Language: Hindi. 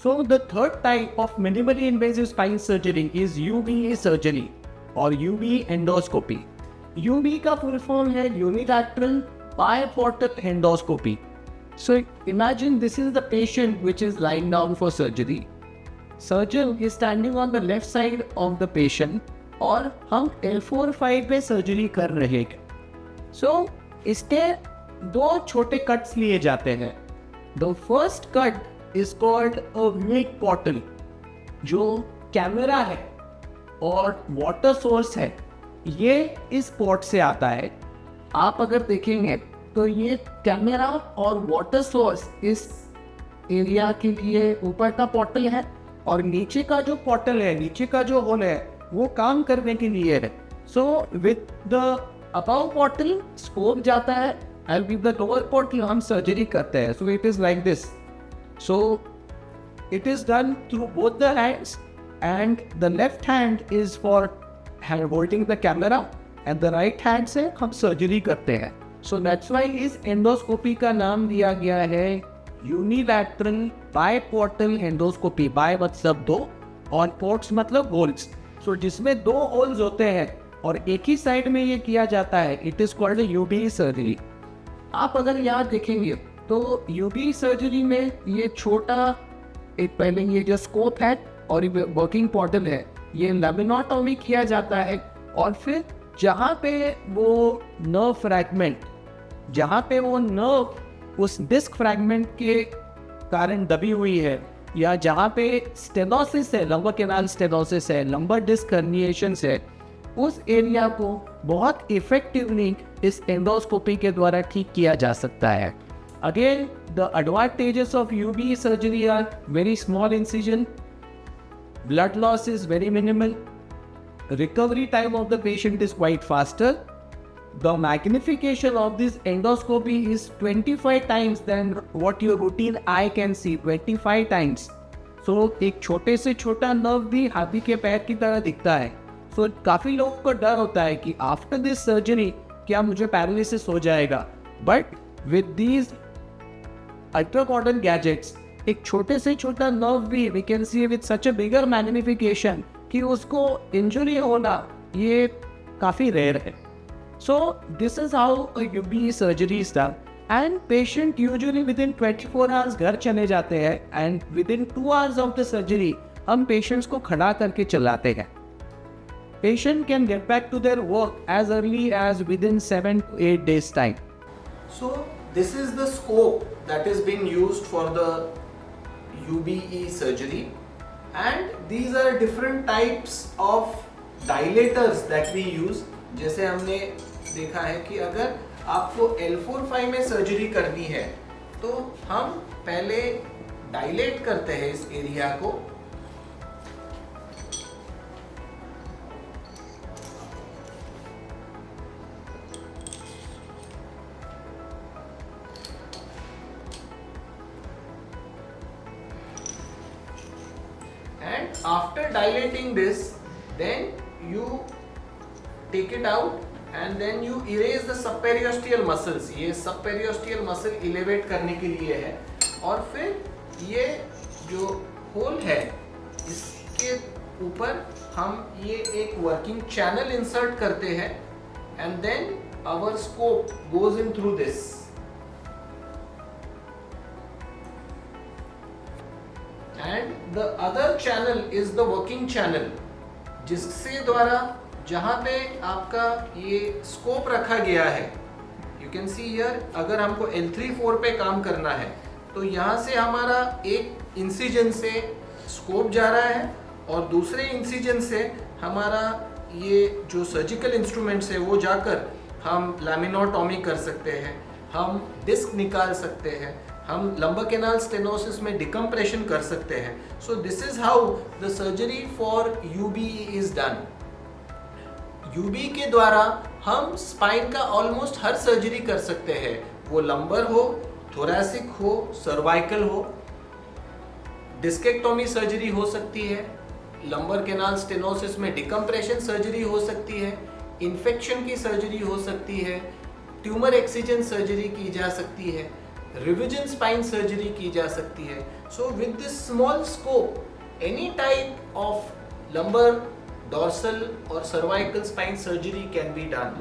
So the third type of minimally invasive spine surgery is UBE surgery or UBE endoscopy. UBE का full form है unilateral biportal endoscopy. So imagine this is the patient which is lying down for surgery. Surgeon is standing on the left side of the patient और हम L4-5 पे सर्जरी कर रहे हैं. So इसके दो छोटे कट्स लिए जाते हैं. The first cut is called a mid portal, जो कैमरा है और वाटर सोर्स है, ये इस पोर्ट से आता है. आप अगर देखेंगे तो ये कैमरा और वाटर सोर्स इस एरिया के लिए ऊपर का पोर्टल है और नीचे का जो पोर्टल है, नीचे का जो होल है, वो काम करने के लिए है. So with the above portal scope जाता है and with the lower portal हम सर्जरी करते हैं. So it is like this. So it is done through both the hands, and the left hand is for holding the camera and the right hand से हम surgery करते हैं. So that's why इस endoscopy का नाम दिया गया है unilateral biportal endoscopy. Bi मतलब दो और ports मतलब holes. So जिसमें दो holes होते हैं और एक ही साइड में ये किया जाता है, it is called a UBE surgery. आप अगर यहाँ देखेंगे तो यूबी सर्जरी में ये छोटा एक पहले ये जो स्कोप है और वर्किंग पोर्टल है, ये लैमिनोटॉमी किया जाता है और फिर जहाँ पे वो नर्व फ्रैगमेंट, जहाँ पे वो नर्व उस डिस्क फ्रैगमेंट के कारण दबी हुई है या जहाँ पे स्टेनोसिस है, लंबर कैनाल स्टेनोसिस है, लंबर डिस्क हर्निएशन है, उस एरिया को बहुत इफेक्टिवली इस एंडोस्कोपी के द्वारा ठीक किया जा सकता है. Again, the advantages of UBE surgery are very small incision, blood loss is very minimal, recovery time of the patient is quite faster. The magnification of this endoscopy is 25 times than what your routine eye can see, 25 times. So एक छोटे से छोटा नर्व भी हाथी के पैर की तरह दिखता है. So काफ़ी लोगों को डर होता है कि after this surgery क्या मुझे पैरालिसिस हो जाएगा. But with these ultra modern gadgets एक छोटे से छोटा नर्व भी we can see with such a bigger magnification कि उसको इंजरी होना ये काफ़ी रेयर है. So this is how a UBE surgery is done and patient usually within 24 hours घर चले जाते हैं and within 2 hours of the surgery हम पेशेंट्स को खड़ा करके चलाते हैं. Patient can get back to their work as early as within 7 to 8 days time. So this is the scope that is being used for the UBE surgery, and these are different types of dilators that we use. जैसे हमने देखा है कि अगर आपको L4-5 में सर्जरी करनी है तो हम पहले डायलेट करते हैं इस एरिया को. And after dilating this, then you take it out and then you erase the subperiosteal muscles. ये subperiosteal muscle elevate करने के लिए है और फिर ये जो होल है इसके ऊपर हम ये एक वर्किंग चैनल इंसर्ट करते हैं and then our scope goes in through this. And the other channel is the working channel, जिससे द्वारा जहाँ पे आपका ये स्कोप रखा गया है, you can see here, अगर हमको L3-4 पे काम करना है तो यहाँ से हमारा एक इंसिजन से स्कोप जा रहा है और दूसरे इंसिजन से हमारा ये जो सर्जिकल इंस्ट्रूमेंट्स है वो जाकर हम लैमिनोटॉमी कर सकते हैं, हम डिस्क निकाल सकते हैं, हम लंबर कैनाल स्टेनोसिस में डिकम्प्रेशन कर सकते हैं. So this is how the surgery for UBE is done. UBE के द्वारा हम स्पाइन का ऑलमोस्ट हर सर्जरी कर सकते हैं, वो लंबर हो, थोरैसिक हो, सर्वाइकल हो. डिस्केक्टोमी सर्जरी हो सकती है, लंबर कैनाल स्टेनोसिस में डिकम्प्रेशन सर्जरी हो सकती है, इन्फेक्शन की सर्जरी हो सकती है, ट्यूमर एक्सीजन सर्जरी की जा सकती है. रिविजन स्पाइन सर्जरी की जा सकती है. So with this small scope any type of lumbar, dorsal or cervical spine surgery can be done.